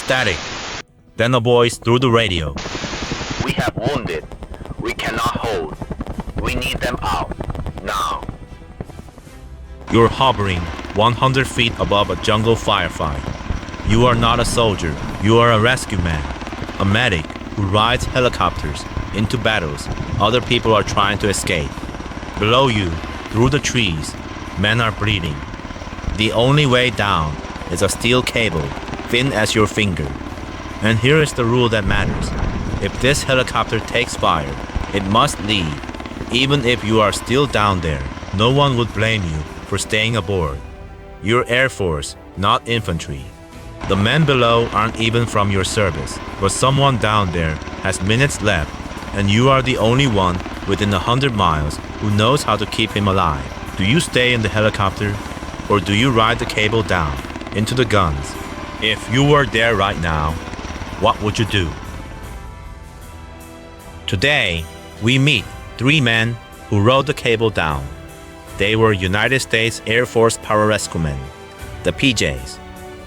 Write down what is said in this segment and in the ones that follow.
Static. Then a voice through the radio. We have wounded. We cannot hold. We need them out. Now. You're hovering 100 feet above a jungle firefight. You are not a soldier. You are a rescue man. A medic who rides helicopters into battles other people are trying to escape. Below you, through the trees, men are bleeding. The only way down is a steel cable, thin as your finger. And here is the rule that matters. If this helicopter takes fire, it must leave. Even if you are still down there, no one would blame you for staying aboard. You're Air Force, not infantry. The men below aren't even from your service, but someone down there has minutes left, and you are the only one within 100 miles who knows how to keep him alive. Do you stay in the helicopter, or do you ride the cable down into the guns? If you were there right now, what would you do? Today, we meet 3 men who rode the cable down. They were United States Air Force Pararescuemen, the PJs.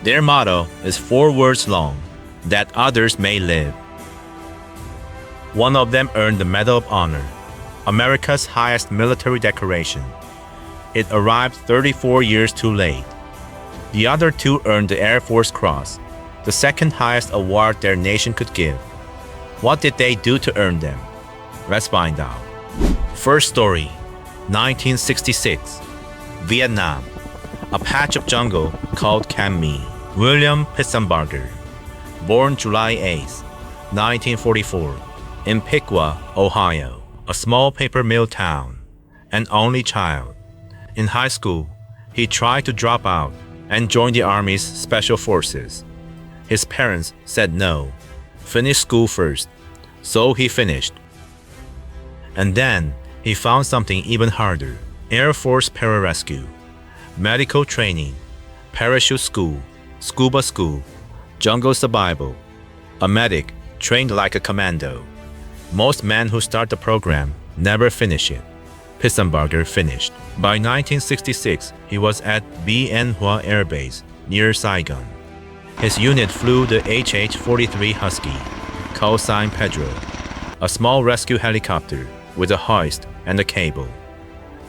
Their motto is 4 words long, that others may live. One of them earned the Medal of Honor, America's highest military decoration. It arrived 34 years too late. The other 2 earned the Air Force Cross, the second highest award their nation could give. What did they do to earn them? Let's find out. First story, 1966, Vietnam. A patch of jungle called Cam Me. William Pitsenbarger, born July 8, 1944, in Piqua, Ohio, a small paper mill town, an only child. In high school, he tried to drop out and join the Army's Special Forces. His parents said no, finish school first, so he finished. And then he found something even harder, Air Force Pararescue, medical training, parachute school, scuba school, jungle survival. A medic trained like a commando. Most men who start the program never finish it. Pitsenbarger finished. By 1966, he was at Bien Hoa Air Base near Saigon. His unit flew the HH-43 Husky, call sign Pedro, a small rescue helicopter with a hoist and a cable.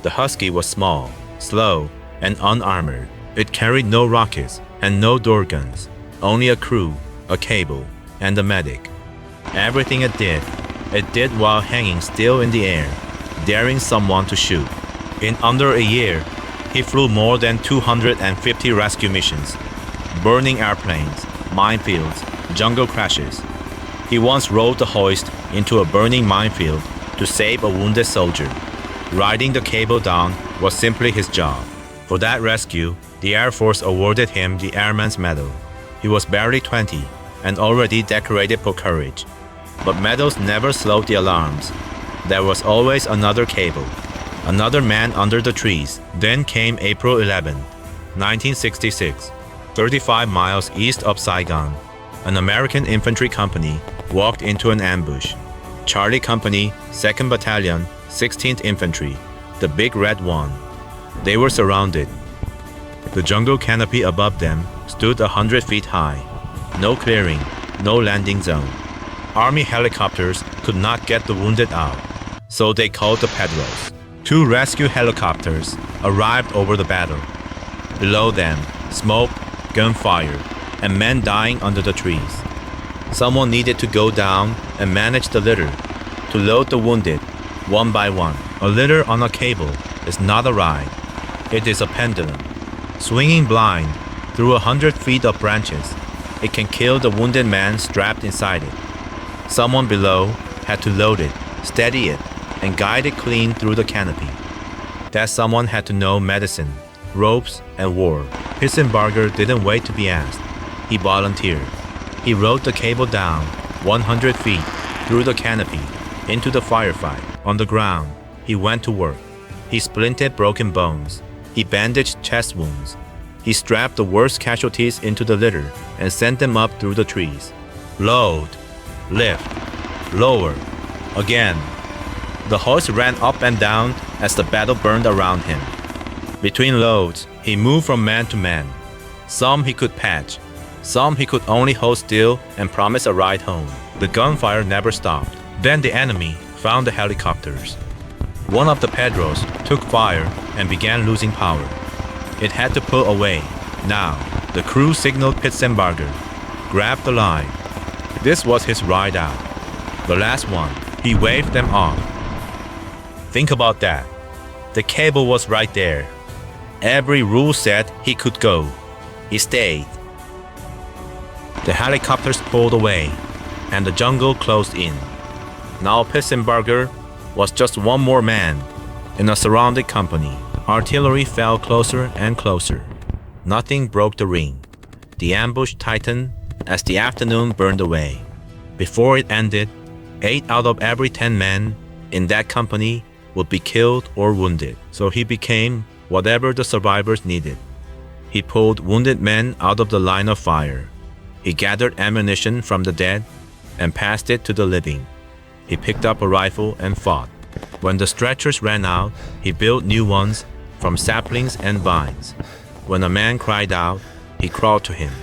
The Husky was small, slow, and unarmored. It carried no rockets and no door guns, only a crew, a cable, and a medic. Everything it did while hanging still in the air, daring someone to shoot. In under a year, he flew more than 250 rescue missions, burning airplanes, minefields, jungle crashes. He once rode the hoist into a burning minefield to save a wounded soldier. Riding the cable down was simply his job. For that rescue, the Air Force awarded him the Airman's Medal. He was barely 20 and already decorated for courage. But medals never slowed the alarms. There was always another cable, another man under the trees. Then came April 11, 1966, 35 miles east of Saigon. An American infantry company walked into an ambush. Charlie Company, 2nd Battalion, 16th Infantry, the big red one. They were surrounded. The jungle canopy above them stood 100 feet high. No clearing, no landing zone. Army helicopters could not get the wounded out, so they called the Pedros. 2 rescue helicopters arrived over the battle. Below them, smoke, gunfire, and men dying under the trees. Someone needed to go down and manage the litter, to load the wounded, one by one. A litter on a cable is not a ride. It is a pendulum. Swinging blind through 100 feet of branches, it can kill the wounded man strapped inside it. Someone below had to load it, steady it, and guide it clean through the canopy. That someone had to know medicine, ropes, and war. Pitsenbarger didn't wait to be asked. He volunteered. He rode the cable down 100 feet through the canopy into the firefight. On the ground, he went to work. He splinted broken bones. He bandaged chest wounds. He strapped the worst casualties into the litter and sent them up through the trees. Load, lift, lower, again. The hoist ran up and down as the battle burned around him. Between loads, he moved from man to man. Some he could patch, Some he could only hold still and promise a ride home. The gunfire never stopped. Then the enemy found the helicopters. One of the Pedros took fire and began losing power. It had to pull away. Now, the crew signaled Pitsenbarger, grabbed the line. This was his ride out. The last one, he waved them off. Think about that. The cable was right there. Every rule said he could go. He stayed. The helicopters pulled away, and the jungle closed in. Now Pitsenbarger was just one more man in a surrounded company. Artillery fell closer and closer. Nothing broke the ring. The ambush tightened as the afternoon burned away. Before it ended, 8 out of every 10 men in that company would be killed or wounded, so he became whatever the survivors needed. He pulled wounded men out of the line of fire. He gathered ammunition from the dead and passed it to the living. He picked up a rifle and fought. When the stretchers ran out, he built new ones from saplings and vines. When a man cried out, he crawled to him.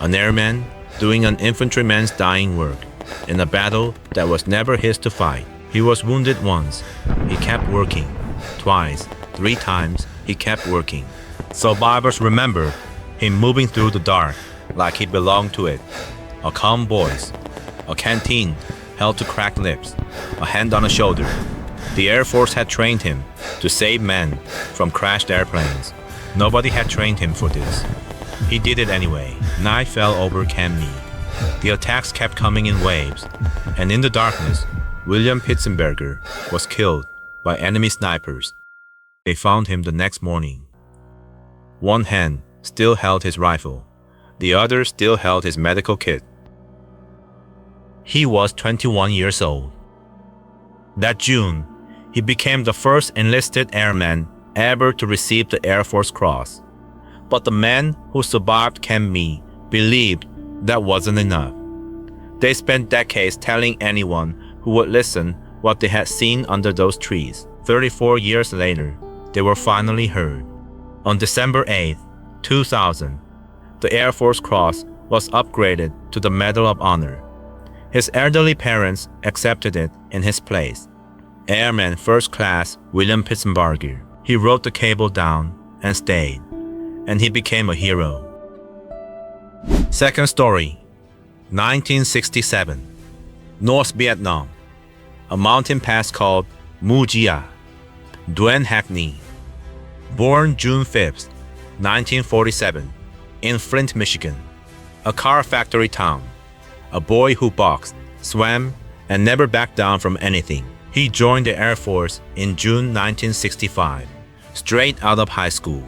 An airman doing an infantryman's dying work in a battle that was never his to fight. He was wounded once. He kept working. Twice, 3 times, he kept working. Survivors remember him moving through the dark like he belonged to it. A calm voice, a canteen held to cracked lips, a hand on a shoulder. The Air Force had trained him to save men from crashed airplanes. Nobody had trained him for this. He did it anyway. Night fell over Camp Me. The attacks kept coming in waves, and in the darkness, William Pitsenbarger was killed by enemy snipers. They found him the next morning. One hand still held his rifle. The other still held his medical kit. He was 21 years old. That June, he became the first enlisted airman ever to receive the Air Force Cross. But the men who survived Camp Me believed that wasn't enough. They spent decades telling anyone who would listen what they had seen under those trees. 34 years later, they were finally heard. On December 8, 2000, the Air Force Cross was upgraded to the Medal of Honor. His elderly parents accepted it in his place. Airman First Class William Pitsenbarger. He wrote the cable down and stayed, and he became a hero. Second story, 1967, North Vietnam. A mountain pass called Mu Gia. Duane Hackney. Born June 5th, 1947, in Flint, Michigan. A car factory town. A boy who boxed, swam, and never backed down from anything. He joined the Air Force in June 1965, straight out of high school.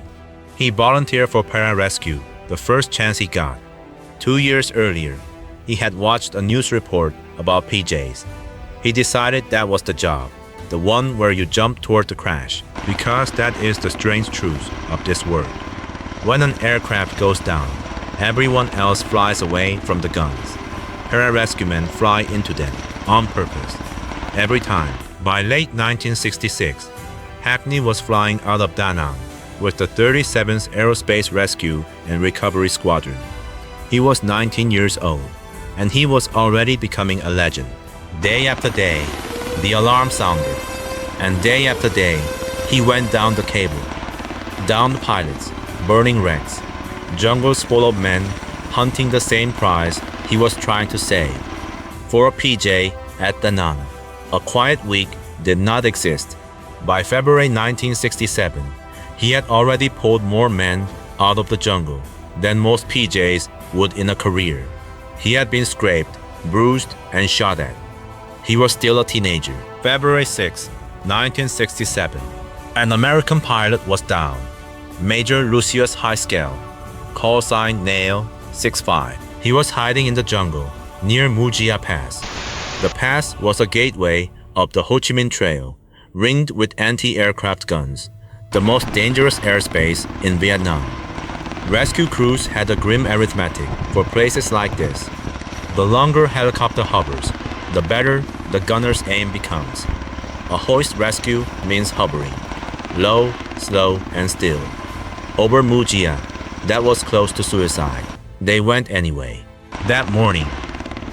He volunteered for Pararescue the first chance he got. 2 years earlier, he had watched a news report about PJs. He decided that was the job, the one where you jump toward the crash, because that is the strange truth of this world. When an aircraft goes down, everyone else flies away from the guns. Pararescuemen fly into them on purpose. Every time. By late 1966, Hackney was flying out of Da Nang with the 37th Aerospace Rescue and Recovery Squadron. He was 19 years old, and he was already becoming a legend. Day after day, the alarm sounded, and day after day, he went down the cable. Downed pilots, burning wrecks, jungles full of men hunting the same prize he was trying to save. For a PJ at Da Nang, a quiet week did not exist. By February 1967, he had already pulled more men out of the jungle than most PJs would in a career. He had been scraped, bruised, and shot at. He was still a teenager. February 6, 1967, an American pilot was down. Major Lucius Highscale, call sign Nail 65. He was hiding in the jungle near Mu Gia Pass. The pass was a gateway of the Ho Chi Minh Trail, ringed with anti-aircraft guns, the most dangerous airspace in Vietnam. Rescue crews had a grim arithmetic for places like this. The longer helicopter hovers, the better the gunner's aim becomes. A hoist rescue means hovering, low, slow, and still. Over Mu Gia, that was close to suicide. They went anyway. That morning,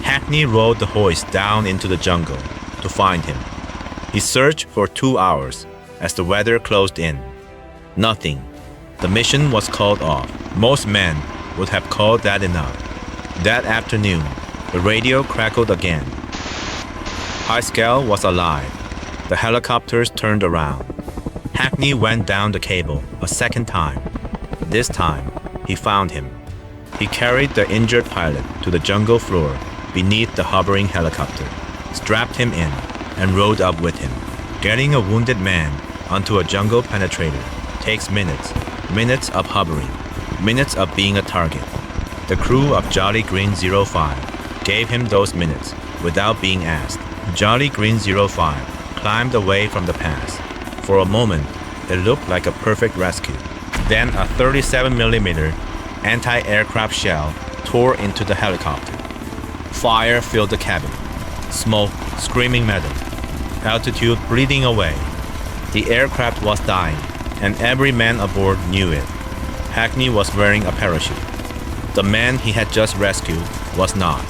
Hackney rode the hoist down into the jungle to find him. He searched for 2 hours as the weather closed in. Nothing. The mission was called off. Most men would have called that enough. That afternoon, the radio crackled again. Highscale was alive. The helicopters turned around. Hackney went down the cable a second time. This time, he found him. He carried the injured pilot to the jungle floor beneath the hovering helicopter, strapped him in, and rode up with him. Getting a wounded man onto a jungle penetrator takes minutes, minutes of hovering, minutes of being a target. The crew of Jolly Green 05 gave him those minutes without being asked. Jolly Green 05 climbed away from the pass. For a moment, it looked like a perfect rescue. Then a 37mm anti-aircraft shell tore into the helicopter. Fire filled the cabin. Smoke, screaming metal. Altitude bleeding away. The aircraft was dying, and every man aboard knew it. Hackney was wearing a parachute. The man he had just rescued was not.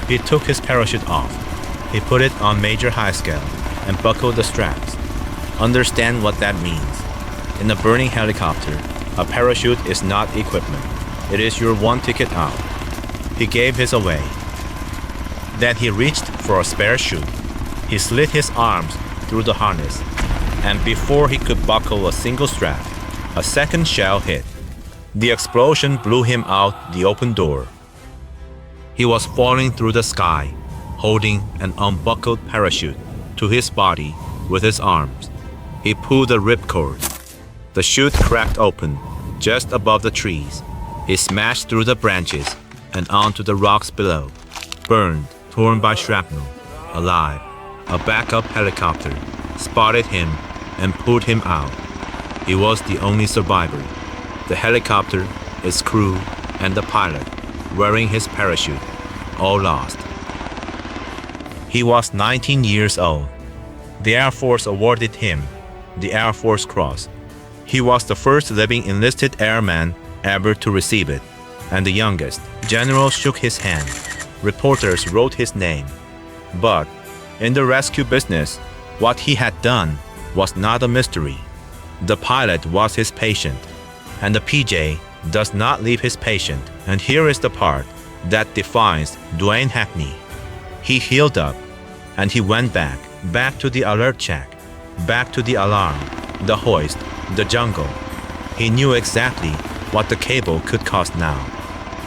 He took his parachute off. He put it on Major Highscale and buckled the straps. Understand what that means. In a burning helicopter, a parachute is not equipment. It is your one ticket out. He gave his away. Then he reached for a spare chute. He slid his arms through the harness, and before he could buckle a single strap, a second shell hit. The explosion blew him out the open door. He was falling through the sky, holding an unbuckled parachute to his body with his arms. He pulled the ripcord. The chute cracked open just above the trees. He smashed through the branches and onto the rocks below, burned, torn by shrapnel, alive. A backup helicopter spotted him and pulled him out. He was the only survivor. The helicopter, its crew, and the pilot, wearing his parachute, all lost. He was 19 years old. The Air Force awarded him the Air Force Cross. He was the first living enlisted airman ever to receive it, and the youngest. Generals shook his hand. Reporters wrote his name. But in the rescue business, what he had done was not a mystery. The pilot was his patient, and the PJ does not leave his patient. And here is the part that defines Duane Hackney. He healed up, and he went back to the alert check, back to the alarm, the hoist, the jungle. He knew exactly what the cable could cost now.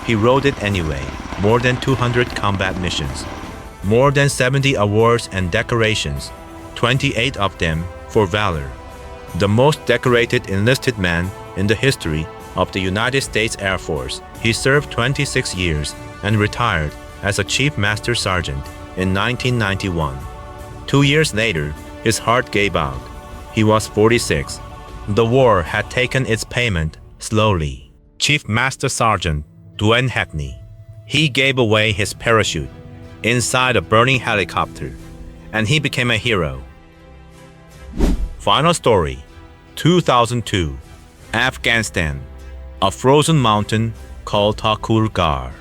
He rode it anyway. More than 200 combat missions, more than 70 awards and decorations, 28 of them for valor. The most decorated enlisted man in the history of the United States Air Force. He served 26 years and retired as a Chief Master Sergeant in 1991. 2 years later, his heart gave out. He was 46. The war had taken its payment slowly. Chief Master Sergeant Duane Hackney. He gave away his parachute inside a burning helicopter, and he became a hero. Final story. 2002. Afghanistan. A frozen mountain called Takur Ghar.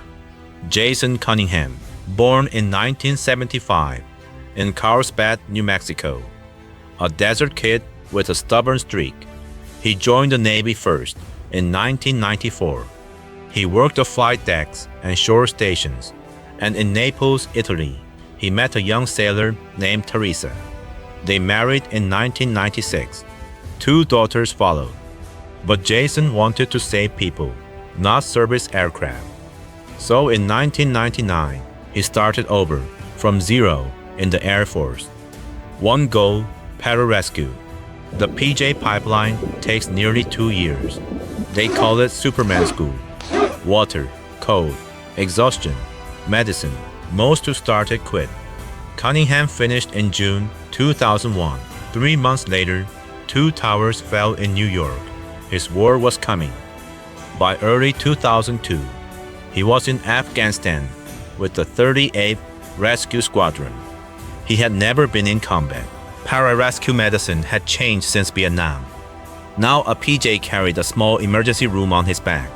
Jason Cunningham, born in 1975 in Carlsbad, New Mexico. A desert kid with a stubborn streak. He joined the Navy first in 1994. He worked the flight decks and shore stations, and in Naples, Italy, he met a young sailor named Teresa. They married in 1996. 2 daughters followed. But Jason wanted to save people, not service aircraft. So in 1999, he started over from zero in the Air Force. One goal, Pararescue. The PJ pipeline takes nearly 2 years. They call it Superman School. Water, cold, exhaustion, medicine. Most who started quit. Cunningham finished in June 2001. 3 months later, 2 towers fell in New York. His war was coming. By early 2002, he was in Afghanistan with the 38th Rescue Squadron. He had never been in combat. Pararescue medicine had changed since Vietnam. Now a PJ carried a small emergency room on his back.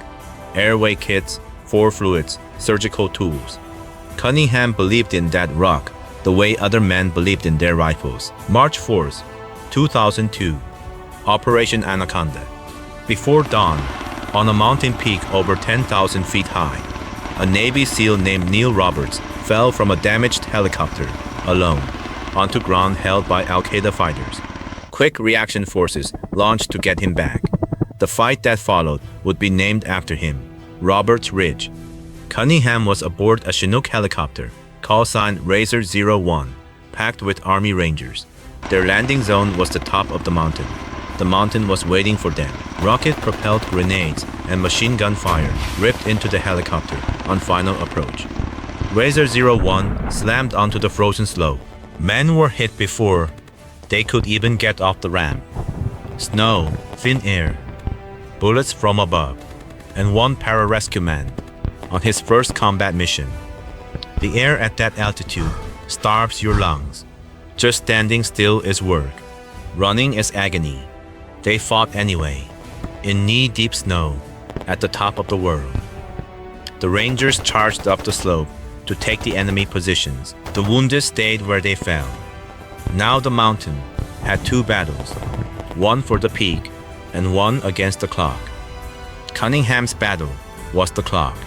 Airway kits, 4 fluids, surgical tools. Cunningham believed in that rock the way other men believed in their rifles. March 4th, 2002. Operation Anaconda. Before dawn, on a mountain peak over 10,000 feet high, a Navy SEAL named Neil Roberts fell from a damaged helicopter, alone, onto ground held by Al-Qaeda fighters. Quick reaction forces launched to get him back. The fight that followed would be named after him, Roberts Ridge. Cunningham was aboard a Chinook helicopter, callsign Razor 01, packed with Army Rangers. Their landing zone was the top of the mountain. The mountain was waiting for them. Rocket-propelled grenades and machine gun fire ripped into the helicopter on final approach. Razor 01 slammed onto the frozen slope. Men were hit before they could even get off the ramp. Snow, thin air, bullets from above, and one pararescueman on his first combat mission. The air at that altitude starves your lungs. Just standing still is work. Running is agony. They fought anyway, in knee-deep snow, at the top of the world. The Rangers charged up the slope to take the enemy positions. The wounded stayed where they fell. Now the mountain had 2 battles, one for the peak and one against the clock. Cunningham's battle was the clock.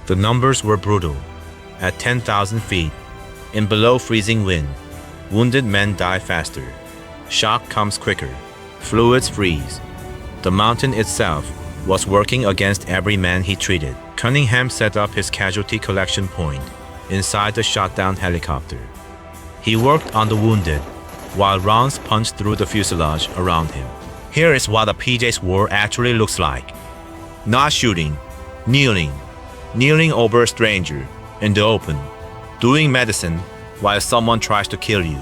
The numbers were brutal. At 10,000 feet, in below freezing wind, wounded men die faster. Shock comes quicker. Fluids freeze. The mountain itself was working against every man he treated. Cunningham set up his casualty collection point inside the shot-down helicopter. He worked on the wounded while rounds punched through the fuselage around him. Here is what a PJ's war actually looks like. Not shooting, kneeling over a stranger in the open, doing medicine while someone tries to kill you.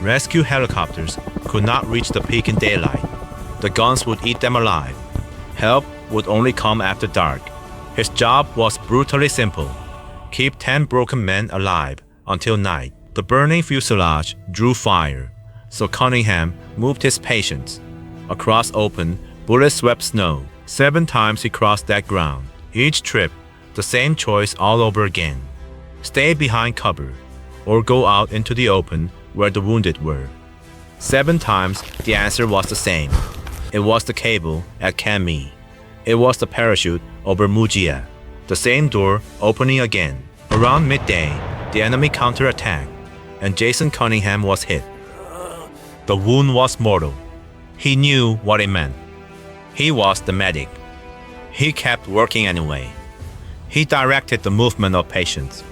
Rescue helicopters could not reach the peak in daylight. The guns would eat them alive. Help would only come after dark. His job was brutally simple. Keep 10 broken men alive until night. The burning fuselage drew fire, so Cunningham moved his patients. Across open, bullet-swept snow. 7 times he crossed that ground. Each trip, the same choice all over again. Stay behind cover, or go out into the open where the wounded were. 7 times the answer was the same. It was the cable at Camp Me. It was the parachute over Mu Gia. The same door opening again. Around midday, the enemy counterattacked, and Jason Cunningham was hit. The wound was mortal. He knew what it meant. He was the medic. He kept working anyway. He directed the movement of patients.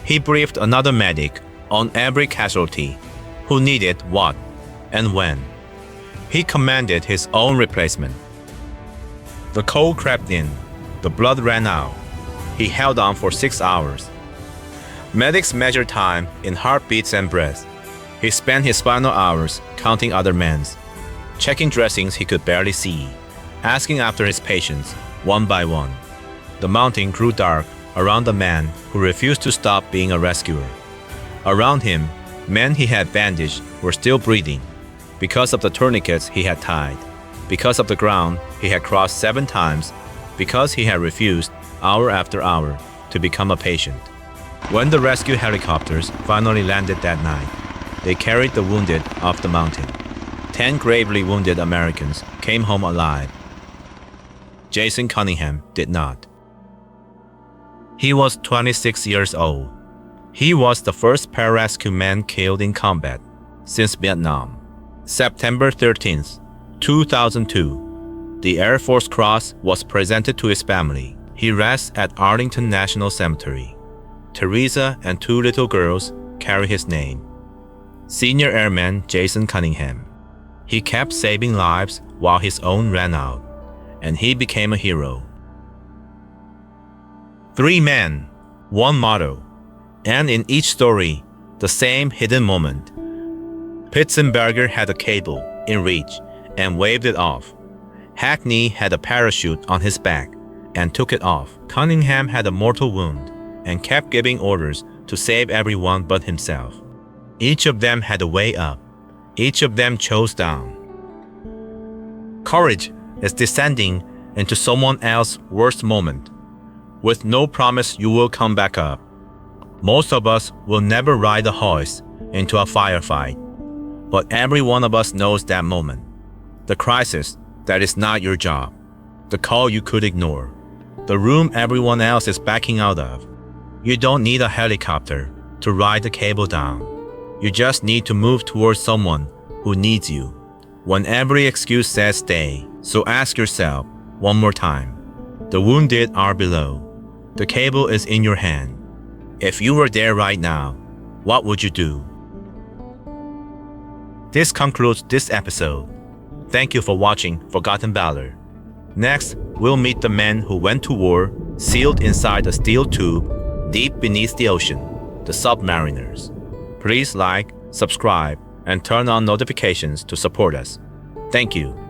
He briefed another medic on every casualty, who needed what and when. He commanded his own replacement. The cold crept in. The blood ran out. He held on for 6 hours. Medics measure time in heartbeats and breaths. He spent his final hours counting other men's, checking dressings he could barely see, asking after his patients, one by one. The mountain grew dark around the man who refused to stop being a rescuer. Around him, men he had bandaged were still breathing, because of the tourniquets he had tied, because of the ground he had crossed 7 times, because he had refused, hour after hour, to become a patient. When the rescue helicopters finally landed that night, they carried the wounded off the mountain. 10 gravely wounded Americans came home alive. Jason Cunningham did not. He was 26 years old. He was the first Pararescueman killed in combat since Vietnam. September 13th, 2002. The Air Force Cross was presented to his family. He rests at Arlington National Cemetery. Teresa and 2 little girls carry his name. Senior Airman Jason Cunningham. He kept saving lives while his own ran out, and he became a hero. 3 men, 1 motto, and in each story, the same hidden moment. Pitsenbarger had a cable in reach and waved it off. Hackney had a parachute on his back and took it off. Cunningham had a mortal wound and kept giving orders to save everyone but himself. Each of them had a way up. Each of them chose down. Courage is descending into someone else's worst moment. with no promise you will come back up. Most of us will never ride the hoist into a firefight, but every one of us knows that moment. The crisis that is not your job, the call you could ignore, the room everyone else is backing out of. You don't need a helicopter to ride the cable down. You just need to move towards someone who needs you. When every excuse says stay, so ask yourself one more time. The wounded are below. The cable is in your hand. If you were there right now, what would you do? This concludes this episode. Thank you for watching Forgotten Valor. Next, we'll meet the men who went to war sealed inside a steel tube deep beneath the ocean, the submariners. Please like, subscribe, and turn on notifications to support us. Thank you.